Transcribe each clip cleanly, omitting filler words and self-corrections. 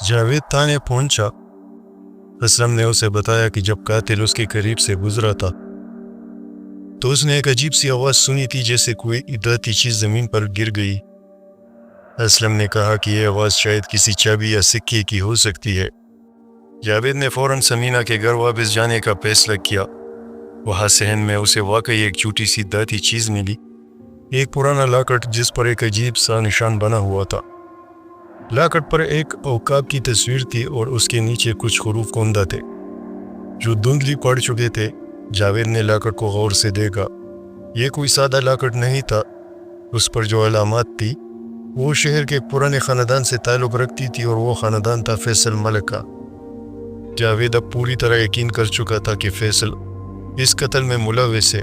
جاوید تھانے پہنچا۔ اسلم نے اسے بتایا کہ جب قاتل اس کے قریب سے گزرا تھا تو اس نے ایک عجیب سی آواز سنی تھی، جیسے کوئی ادھاتی چیز زمین پر گر گئی۔ اسلم نے کہا کہ یہ آواز شاید کسی چابی یا سکے کی ہو سکتی ہے۔ جاوید نے فوراً سمینہ کے گھر واپس جانے کا فیصلہ کیا۔ وہاں صحن میں اسے واقعی ایک چھوٹی سی دھاتی چیز ملی، ایک پرانا لاکٹ جس پر ایک عجیب سا نشان بنا ہوا تھا۔ لاکٹ پر ایک عقاب کی تصویر تھی اور اس کے نیچے کچھ حروف کندہ تھے جو دھندلی پڑ چکے تھے۔ جاوید نے لاکٹ کو غور سے دیکھا۔ یہ کوئی سادہ لاکٹ نہیں تھا، اس پر جو علامات تھی وہ شہر کے پرانے خاندان سے تعلق رکھتی تھی، اور وہ خاندان تھا فیصل ملک کا۔ جاوید اب پوری طرح یقین کر چکا تھا کہ فیصل اس قتل میں ملوث ہے،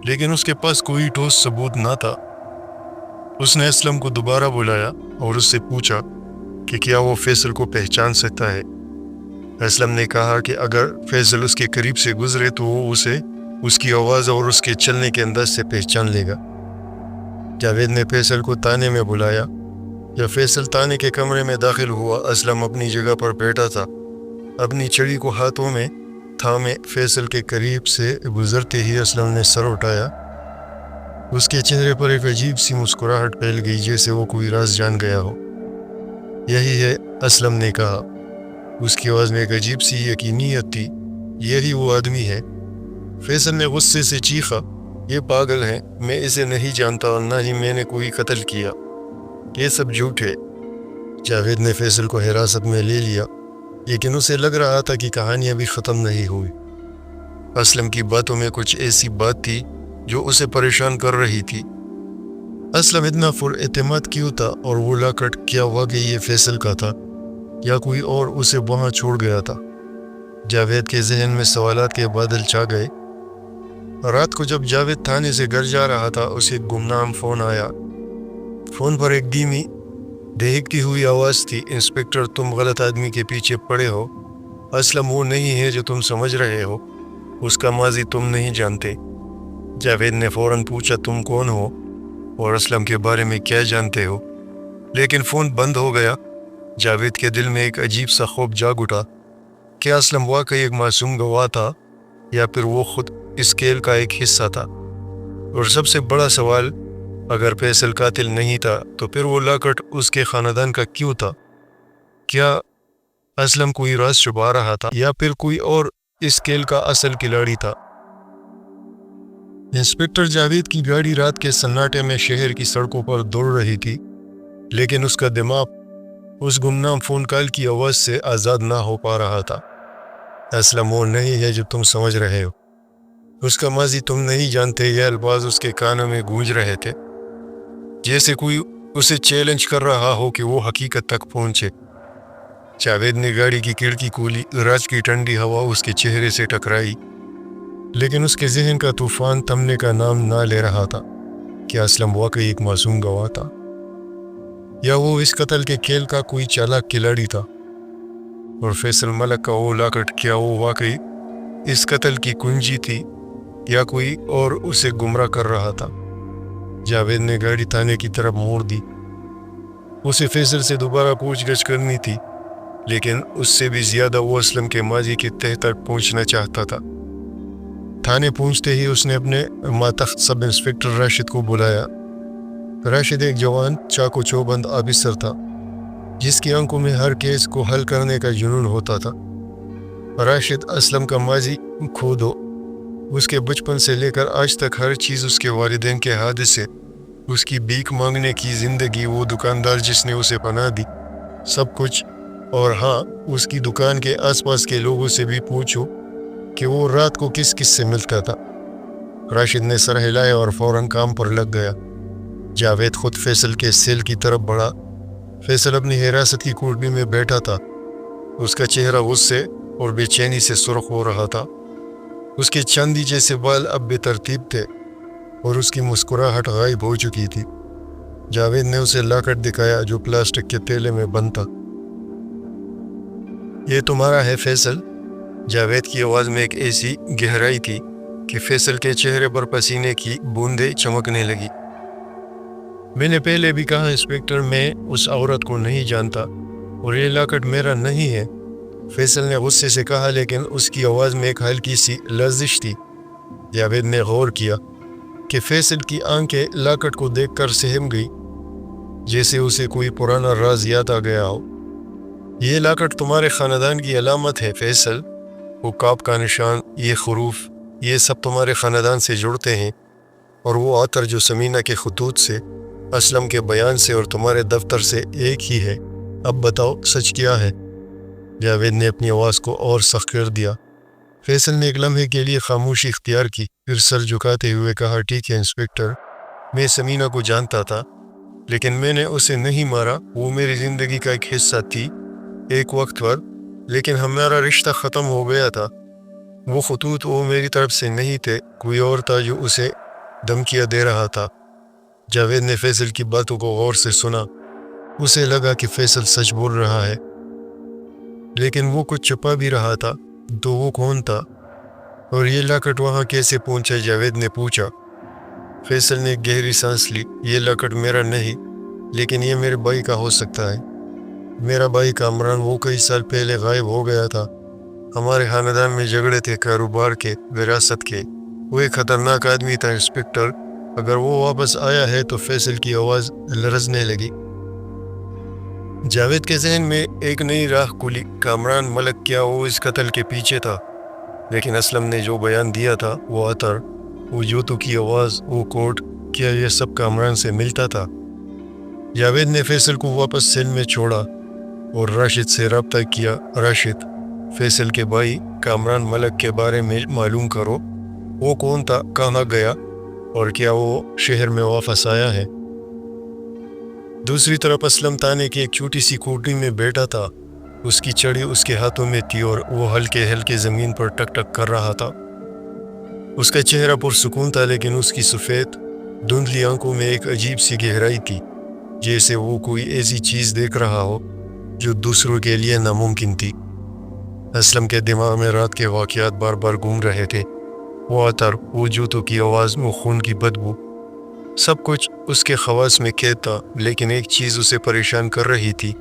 لیکن اس کے پاس کوئی ٹھوس ثبوت نہ تھا۔ اس نے اسلم کو دوبارہ بلایا اور اس سے پوچھا کہ کیا وہ فیصل کو پہچان سکتا ہے۔ اسلم نے کہا کہ اگر فیصل اس کے قریب سے گزرے تو وہ اسے اس کی آواز اور اس کے چلنے کے انداز سے پہچان لے گا۔ جاوید نے فیصل کو تانے میں بلایا۔ جب فیصل تانے کے کمرے میں داخل ہوا، اسلم اپنی جگہ پر بیٹھا تھا، اپنی چھڑی کو ہاتھوں میں تھامے۔ فیصل کے قریب سے گزرتے ہی اسلم نے سر اٹھایا۔ اس کے چہرے پر ایک عجیب سی مسکراہٹ پھیل گئی، جیسے وہ کوئی راز جان گیا ہو۔ یہی ہے، اسلم نے کہا۔ اس کی آواز میں ایک عجیب سی یقینیت تھی، یہی وہ آدمی ہے۔ فیصل نے غصے سے چیخا، یہ پاگل ہے، میں اسے نہیں جانتا اور نہ ہی میں نے کوئی قتل کیا، یہ سب جھوٹ ہے۔ جاوید نے فیصل کو حراست میں لے لیا، لیکن اسے لگ رہا تھا کہ کہانی ابھی ختم نہیں ہوئی۔ اسلم کی باتوں میں کچھ ایسی بات تھی جو اسے پریشان کر رہی تھی۔ اسلم اتنا پر اعتماد کیوں تھا، اور وہ لاکٹ کیا واقعی یہ فیصل کا تھا یا کوئی اور اسے وہاں چھوڑ گیا تھا؟ جاوید کے ذہن میں سوالات کے بادل چھا گئے۔ رات کو جب جاوید تھانے سے گھر جا رہا تھا، اسے گمنام فون آیا۔ فون پر ایک دھیمی دہکتی ہوئی آواز تھی، انسپکٹر تم غلط آدمی کے پیچھے پڑے ہو۔ اسلم وہ نہیں ہے جو تم سمجھ رہے ہو، اس کا ماضی تم نہیں جانتے۔ جاوید نے فوراً پوچھا تم کون ہو اور اسلم کے بارے میں کیا جانتے ہو، لیکن فون بند ہو گیا۔ جاوید کے دل میں ایک عجیب سا خوف جاگ اٹھا۔ کیا اسلم واقعی ایک معصوم گواہ تھا، یا پھر وہ خود اس کھیل کا ایک حصہ تھا؟ اور سب سے بڑا سوال، اگر فیصل قاتل نہیں تھا تو پھر وہ لاکٹ اس کے خاندان کا کیوں تھا؟ کیا اسلم کوئی راز چھپا رہا تھا، یا پھر کوئی اور اس کھیل کا اصل کھلاڑی تھا؟ انسپکٹر جاوید کی گاڑی رات کے سناٹے میں شہر کی سڑکوں پر دوڑ رہی تھی، لیکن اس کا دماغ اس گمنام فون کال کی آواز سے آزاد نہ ہو پا رہا تھا۔ اسلم وہ نہیں ہے جو تم سمجھ رہے ہو، اس کا ماضی تم نہیں جانتے۔ یہ الفاظ اس کے کانوں میں گونج رہے تھے، جیسے کوئی اسے چیلنج کر رہا ہو کہ وہ حقیقت تک پہنچے۔ جاوید نے گاڑی کی کھڑکی کھولی۔ رات کی ٹھنڈی ہوا اس کے چہرے سے ٹکرائی، لیکن اس کے ذہن کا طوفان تھمنے کا نام نہ لے رہا تھا۔ کیا اسلم واقعی ایک معصوم گواہ تھا، یا وہ اس قتل کے کھیل کا کوئی چالاک کھلاڑی تھا؟ اور فیصل ملک کا وہ لاکٹ، کیا وہ واقعی اس قتل کی کنجی تھی، یا کوئی اور اسے گمراہ کر رہا تھا؟ جاوید نے گاڑی تھانے کی طرف موڑ دی۔ اسے فیصل سے دوبارہ پوچھ گچھ کرنی تھی، لیکن اس سے بھی زیادہ وہ اسلم کے ماضی کی تہہ تک پہنچنا چاہتا تھا۔ تھانے پہنچتے ہی اس نے اپنے ماتحت سب انسپکٹر راشد کو بلایا۔ راشد ایک جوان چاق و چوبند آفیسر تھا، جس کی آنکھوں میں ہر کیس کو حل کرنے کا جنون ہوتا تھا۔ راشد اسلم کا ماضی کھودو، اس کے بچپن سے لے کر آج تک ہر چیز، اس کے والدین کے حادثے، اس کی بھیک مانگنے کی زندگی، وہ دکاندار جس نے اسے پناہ دی، سب کچھ۔ اور ہاں، اس کی دکان کے آس پاس کے لوگوں سے بھی پوچھو کہ وہ رات کو کس کس سے ملتا تھا۔ راشد نے سر ہلایا اور فوراً کام پر لگ گیا۔ جاوید خود فیصل کے سیل کی طرف بڑھا۔ فیصل اپنی حراست کی کوٹری میں بیٹھا تھا، اس کا چہرہ غصے اور بے چینی سے سرخ ہو رہا تھا۔ اس کے چاندی جیسے بال اب بے ترتیب تھے، اور اس کی مسکراہٹ غائب ہو چکی تھی۔ جاوید نے اسے لاکٹ دکھایا جو پلاسٹک کے تھیلے میں بند تھا۔ یہ تمہارا ہے فیصل؟ جاوید کی آواز میں ایک ایسی گہرائی تھی کہ فیصل کے چہرے پر پسینے کی بوندیں چمکنے لگی۔ میں نے پہلے بھی کہا انسپکٹر، میں اس عورت کو نہیں جانتا، اور یہ لاکٹ میرا نہیں ہے، فیصل نے غصے سے کہا، لیکن اس کی آواز میں ایک ہلکی سی لرزش تھی۔ جاوید نے غور کیا کہ فیصل کی آنکھیں لاکٹ کو دیکھ کر سہم گئی، جیسے اسے کوئی پرانا راز یاد آ گیا ہو۔ یہ لاکٹ تمہارے خاندان کی علامت ہے فیصل، وہ کاپ کا نشان، یہ حروف، یہ سب تمہارے خاندان سے جڑتے ہیں، اور وہ عطر جو سمینہ کے خطوط سے، اسلم کے بیان سے اور تمہارے دفتر سے ایک ہی ہے۔ اب بتاؤ سچ کیا ہے؟ جاوید نے اپنی آواز کو اور سخت کر دیا۔ فیصل نے ایک لمحے کے لیے خاموشی اختیار کی، پھر سر جھکاتے ہوئے کہا، ٹھیک ہے انسپکٹر، میں سمینہ کو جانتا تھا، لیکن میں نے اسے نہیں مارا۔ وہ میری زندگی کا ایک حصہ تھی ایک وقت پر، لیکن ہمارا رشتہ ختم ہو گیا تھا۔ وہ خطوط وہ میری طرف سے نہیں تھے، کوئی اور تھا جو اسے دھمکیاں دے رہا تھا۔ جاوید نے فیصل کی باتوں کو غور سے سنا، اسے لگا کہ فیصل سچ بول رہا ہے، لیکن وہ کچھ چھپا بھی رہا تھا۔ تو وہ کون تھا؟ اور یہ لاکٹ وہاں کیسے پہنچا؟ جاوید نے پوچھا۔ فیصل نے گہری سانس لی، یہ لاکٹ میرا نہیں، لیکن یہ میرے بھائی کا ہو سکتا ہے۔ میرا بھائی کامران، وہ کئی سال پہلے غائب ہو گیا تھا۔ ہمارے خاندان میں جھگڑے تھے، کاروبار کے، وراثت کے۔ وہ ایک خطرناک آدمی تھا انسپکٹر، اگر وہ واپس آیا ہے تو فیصل کی آواز لرزنے لگی۔ جاوید کے ذہن میں ایک نئی راہ کھلی۔ کامران ملک، کیا وہ اس قتل کے پیچھے تھا؟ لیکن اسلم نے جو بیان دیا تھا، وہ عطر، وہ جوتوں کی آواز، وہ کوٹ، کیا یہ سب کامران سے ملتا تھا؟ جاوید نے فیصل کو واپس سیل میں چھوڑا اور راشد سے رابطہ کیا۔ راشد، فیصل کے بھائی، کامران ملک کے بارے میں معلوم کرو، وہ کون تھا، کہاں گیا، اور کیا وہ شہر میں واپس آیا ہے؟ دوسری طرف اسلم تانے کی ایک چھوٹی سی کوٹری میں بیٹھا تھا، اس کی چھڑی اس کے ہاتھوں میں تھی اور وہ ہلکے ہلکے زمین پر ٹک ٹک کر رہا تھا۔ اس کا چہرہ پرسکون تھا، لیکن اس کی سفید دھندلی آنکھوں میں ایک عجیب سی گہرائی تھی، جیسے وہ کوئی ایسی چیز دیکھ رہا ہو جو دوسروں کے لیے ناممکن تھی۔ اسلم کے دماغ میں رات کے واقعات بار بار گھوم رہے تھے، وہ عطر، وہ جوتوں کی آواز، وہ خون کی بدبو، سب کچھ اس کے خواص میں قید تھا۔ لیکن ایک چیز اسے پریشان کر رہی تھی،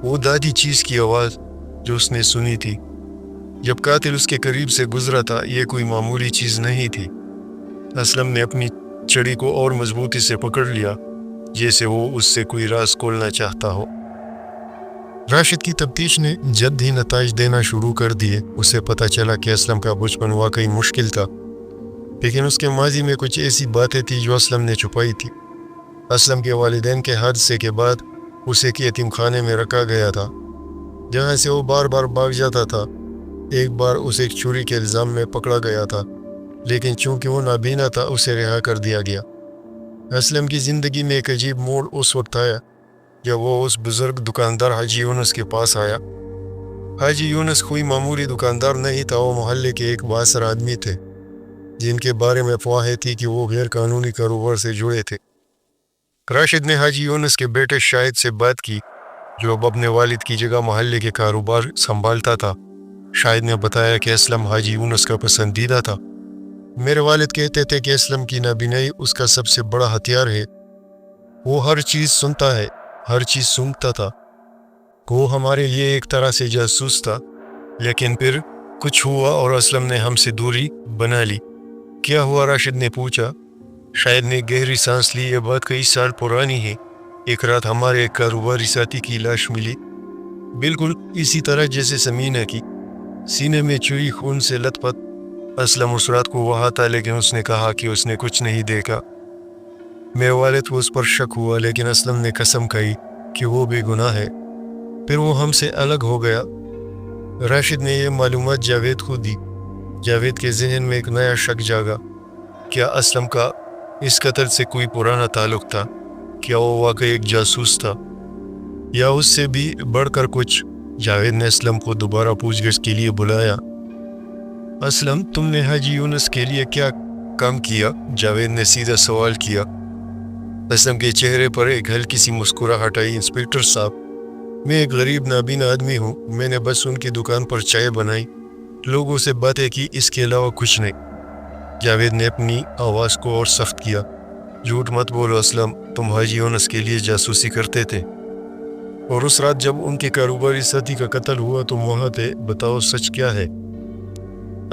وہ دادی چیز کی آواز جو اس نے سنی تھی جب قاتل اس کے قریب سے گزرا تھا۔ یہ کوئی معمولی چیز نہیں تھی۔ اسلم نے اپنی چھڑی کو اور مضبوطی سے پکڑ لیا، جیسے وہ اس سے کوئی راز کھولنا چاہتا ہو۔ راشد کی تفتیش نے جلد ہی نتائج دینا شروع کر دیے۔ اسے پتہ چلا کہ اسلم کا بچپن واقعی مشکل تھا، لیکن اس کے ماضی میں کچھ ایسی باتیں تھیں جو اسلم نے چھپائی تھی۔ اسلم کے والدین کے حادثے کے بعد اسے ایک یتیم خانے میں رکھا گیا تھا، جہاں سے وہ بار بار بھاگ جاتا تھا۔ ایک بار اسے ایک چوری کے الزام میں پکڑا گیا تھا، لیکن چونکہ وہ نابینا تھا اسے رہا کر دیا گیا۔ اسلم کی زندگی میں ایک عجیب موڑ اس وقت آیا جب وہ اس بزرگ دکاندار حاجی یونس کے پاس آیا۔ حاجی یونس کوئی معمولی دکاندار نہیں تھا، وہ محلے کے ایک بااثر آدمی تھے جن کے بارے میں افواہیں تھی کہ وہ غیر قانونی کاروبار سے جڑے تھے۔ راشد نے حاجی یونس کے بیٹے شاہد سے بات کی، جو اب اپنے والد کی جگہ محلے کے کاروبار سنبھالتا تھا۔ شاہد نے بتایا کہ اسلم حاجی یونس کا پسندیدہ تھا۔ میرے والد کہتے تھے کہ اسلم کی نابینائی اس کا سب سے بڑا ہتھیار ہے، وہ ہر چیز سنتا ہے، ہر چیز سونگھتا تھا۔ وہ ہمارے لیے ایک طرح سے جاسوس تھا، لیکن پھر کچھ ہوا اور اسلم نے ہم سے دوری بنا لی۔ کیا ہوا؟ راشد نے پوچھا۔ شاہد نے گہری سانس لی۔ یہ بات کئی سال پرانی ہے۔ ایک رات ہمارے ایک کاروباری ساتھی کی لاش ملی، بالکل اسی طرح جیسے سمینہ کی، سینے میں چوری، خون سے لت پت۔ اسلم اس رات کو وہاں تھا، لیکن اس نے کہا کہ اس نے کچھ نہیں دیکھا۔ میرے والد کو اس پر شک ہوا، لیکن اسلم نے قسم کھائی کہ وہ بے گناہ ہے۔ پھر وہ ہم سے الگ ہو گیا۔ راشد نے یہ معلومات جاوید کو دی۔ جاوید کے ذہن میں ایک نیا شک جاگا۔ کیا اسلم کا اس قتل سے کوئی پرانا تعلق تھا؟ کیا وہ واقعی ایک جاسوس تھا، یا اس سے بھی بڑھ کر کچھ؟ جاوید نے اسلم کو دوبارہ پوچھ گچھ کے لیے بلایا۔ اسلم، تم نے حاجی یونس کے لیے کیا کام کیا؟ جاوید نے سیدھا سوال کیا۔ اسلم کے چہرے پر ایک ہلکی سی مسکراہٹ آئی۔ انسپکٹر صاحب، میں ایک غریب نابینا آدمی ہوں، میں نے بس ان کی دکان پر چائے بنائی، لوگوں سے باتیں کی، اس کے علاوہ کچھ نہیں۔ جاوید نے اپنی آواز کو اور سخت کیا۔ جھوٹ مت بولو اسلم، تم حاجی یونس کے لیے جاسوسی کرتے تھے۔ اور اس رات جب ان کے کاروباری ساتھی کا قتل ہوا تو وہاں تھے، بتاؤ سچ کیا ہے؟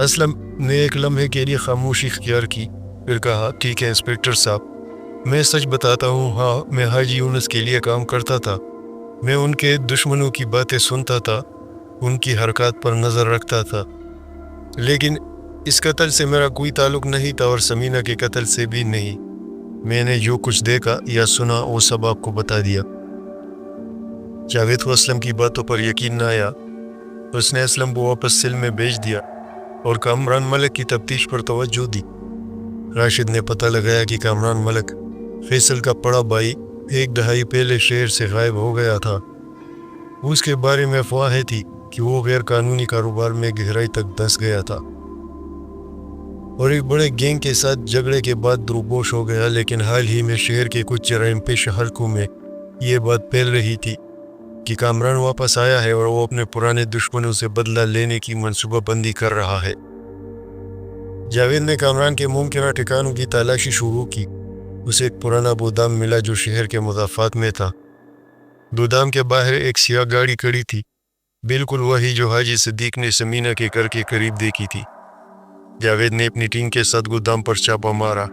اسلم نے ایک لمحے کے لیے خاموشی اختیار کی، پھر کہا ٹھیک ہے انسپکٹر صاحب، میں سچ بتاتا ہوں، ہاں میں حاجی یونس کے لیے کام کرتا تھا، میں ان کے دشمنوں کی باتیں سنتا تھا، ان کی حرکات پر نظر رکھتا تھا، لیکن اس قتل سے میرا کوئی تعلق نہیں تھا اور سمینہ کے قتل سے بھی نہیں۔ میں نے جو کچھ دیکھا یا سنا وہ سب آپ کو بتا دیا۔ جاوید کو اسلم کی باتوں پر یقین نہ آیا، اس نے اسلم کو واپس سیل میں بھیج دیا اور کامران ملک کی تفتیش پر توجہ دی۔ راشد نے پتہ لگایا کہ کامران ملک، فیصل کا بڑا بھائی، ایک دہائی پہلے شہر سے غائب ہو گیا تھا۔ اس کے بارے میں افواہیں تھی کہ وہ غیر قانونی کاروبار میں گہرائی تک دھنس گیا تھا اور ایک بڑے گینگ کے ساتھ جھگڑے کے بعد دروگوش ہو گیا، لیکن حال ہی میں شہر کے کچھ جرائم پیشہ حلقوں میں یہ بات پھیل رہی تھی کہ کامران واپس آیا ہے اور وہ اپنے پرانے دشمنوں سے بدلہ لینے کی منصوبہ بندی کر رہا ہے۔ جاوید نے کامران کے ممکنہ ٹھکانوں کی تلاشی شروع کی۔ اسے ایک پرانا گودام ملا جو شہر کے مضافات میں تھا۔ گودام کے باہر ایک سیاہ گاڑی کھڑی تھی، بالکل وہی جو حاجی صدیق نے سمینہ کے گھر کے قریب دیکھی تھی۔ جاوید نے اپنی ٹیم کے ساتھ گودام پر چھاپا مارا۔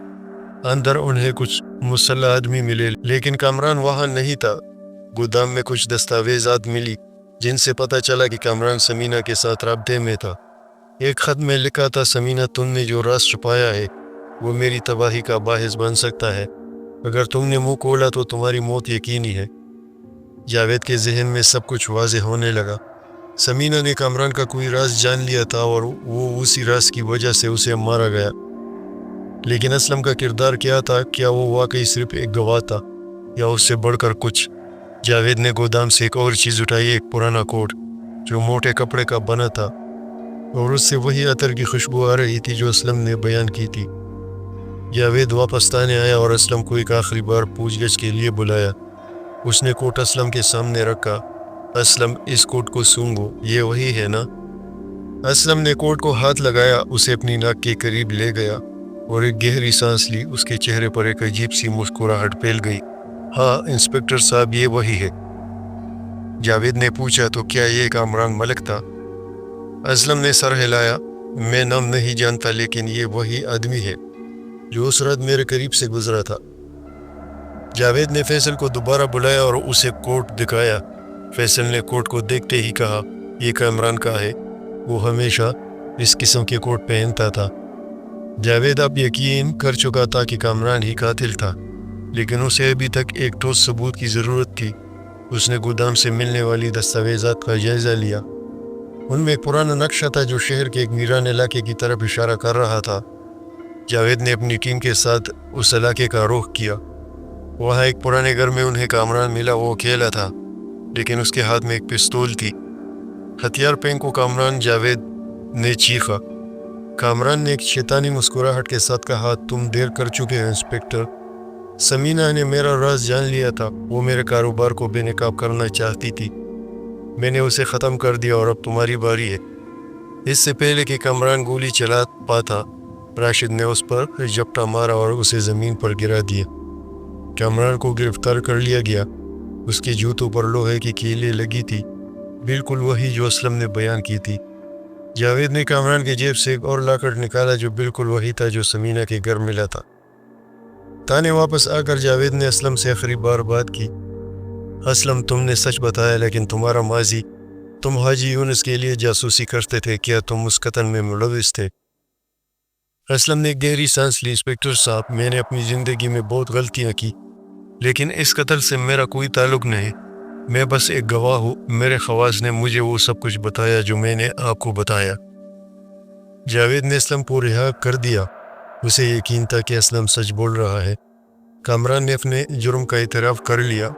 اندر انہیں کچھ مسلح آدمی ملے، لیکن کامران وہاں نہیں تھا۔ گودام میں کچھ دستاویزات ملی جن سے پتہ چلا کہ کامران سمینہ کے ساتھ رابطے میں تھا۔ ایک خط میں لکھا تھا، سمینہ تم نے جو راز چھپایا ہے وہ میری تباہی کا باعث بن سکتا ہے، اگر تم نے منہ کھولا تو تمہاری موت یقینی ہے۔ جاوید کے ذہن میں سب کچھ واضح ہونے لگا۔ سمینہ نے کامران کا کوئی راز جان لیا تھا اور وہ اسی راز کی وجہ سے اسے مارا گیا، لیکن اسلم کا کردار کیا تھا؟ کیا وہ واقعی صرف ایک گواہ تھا یا اس سے بڑھ کر کچھ؟ جاوید نے گودام سے ایک اور چیز اٹھائی، ایک پرانا کوٹ جو موٹے کپڑے کا بنا تھا اور اس سے وہی عطر کی خوشبو آ رہی تھی جو اسلم نے بیان کی تھی۔ جاوید واپس تانے آیا اور اسلم کو ایک آخری بار پوچھ گچھ کے لیے بلایا۔ اس نے کوٹ اسلم کے سامنے رکھا۔ اسلم، اس کوٹ کو سونگو، یہ وہی ہے نا؟ اسلم نے کوٹ کو ہاتھ لگایا، اسے اپنی ناک کے قریب لے گیا اور ایک گہری سانس لی۔ اس کے چہرے پر ایک عجیب سی مسکراہٹ پھیل گئی۔ ہاں انسپکٹر صاحب، یہ وہی ہے۔ جاوید نے پوچھا، تو کیا یہ کامران ملک تھا؟ اسلم نے سر ہلایا، میں نام نہیں جانتا، لیکن یہ وہی آدمی ہے جو اس رات میرے قریب سے گزرا تھا۔ جاوید نے فیصل کو دوبارہ بلایا اور اسے کوٹ دکھایا۔ فیصل نے کوٹ کو دیکھتے ہی کہا، یہ کامران کا ہے، وہ ہمیشہ اس قسم کے کوٹ پہنتا تھا۔ جاوید اب یقین کر چکا تھا کہ کامران ہی قاتل تھا، لیکن اسے ابھی تک ایک ٹھوس ثبوت کی ضرورت تھی۔ اس نے گودام سے ملنے والی دستاویزات کا جائزہ لیا۔ ان میں ایک پرانا نقشہ تھا جو شہر کے ایک ویران علاقے کی طرف اشارہ کر رہا تھا۔ جاوید نے اپنی ٹیم کے ساتھ اس علاقے کا رخ کیا۔ وہاں ایک پرانے گھر میں انہیں کامران ملا، وہ اکیلا تھا، لیکن اس کے ہاتھ میں ایک پستول تھی۔ ہتھیار پھینکو کامران، جاوید نے چیخا۔ کامران نے ایک شیطانی مسکراہٹ کے ساتھ کہا، تم دیر کر چکے ہو انسپکٹر، سمینہ نے میرا راز جان لیا تھا، وہ میرے کاروبار کو بے نقاب کرنا چاہتی تھی، میں نے اسے ختم کر دیا اور اب تمہاری باری ہے۔ اس سے پہلے کہ کامران گولی چلا پاتا، راشد نے اس پر جھپٹا مارا اور اسے زمین پر گرا دیا۔ کامران کو گرفتار کر لیا گیا۔ اس کے جوتوں پر لوہے کی کیلیں لگی تھی، بالکل وہی جو اسلم نے بیان کی تھی۔ جاوید نے کامران کے جیب سے ایک اور لاکٹ نکالا جو بالکل وہی تھا جو سمینہ کے گھر ملا تھا۔ تانے واپس آ کر جاوید نے اسلم سے آخری بار بات کی۔ اسلم، تم نے سچ بتایا، لیکن تمہارا ماضی، تم حاجی یونس کے لیے جاسوسی کرتے تھے، کیا تم اس قتل میں ملوث تھے؟ اسلم نے گہری سانس لی، انسپکٹر صاحب، میں نے اپنی زندگی میں بہت غلطیاں کی، لیکن اس قتل سے میرا کوئی تعلق نہیں، میں بس ایک گواہ ہوں، میرے خواص نے مجھے وہ سب کچھ بتایا جو میں نے آپ کو بتایا۔ جاوید نے اسلم کو رہا کر دیا۔ اسے یقین تھا کہ اسلم سچ بول رہا ہے۔ کامران نے اپنے جرم کا اعتراف کر لیا۔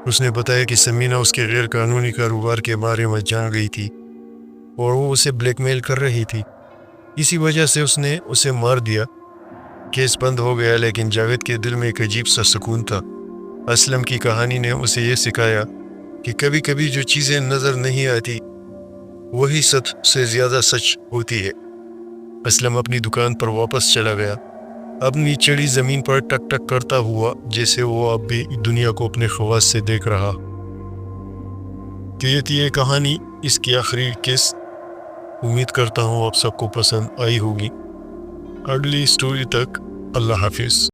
اس نے بتایا کہ سمینہ اس کے غیر قانونی کاروبار کے بارے میں جان گئی تھی اور وہ اسے بلیک میل کر رہی تھی، اسی وجہ سے اس نے اسے مار دیا۔ کیس بند ہو گیا، لیکن جاوید کے دل میں ایک عجیب سا سکون تھا۔ اسلم کی کہانی نے اسے یہ سکھایا کہ کبھی کبھی جو چیزیں نظر نہیں آتی وہی سچ سے زیادہ سچ ہوتی ہے۔ اسلم اپنی دکان پر واپس چلا گیا، اپنی چڑی زمین پر ٹک ٹک کرتا ہوا، جیسے وہ اب بھی دنیا کو اپنے خواص سے دیکھ رہا۔ تو یہ تھی یہ کہانی، اس کی آخری قسط۔ امید کرتا ہوں آپ سب کو پسند آئی ہوگی۔ اگلی سٹوری تک اللہ حافظ۔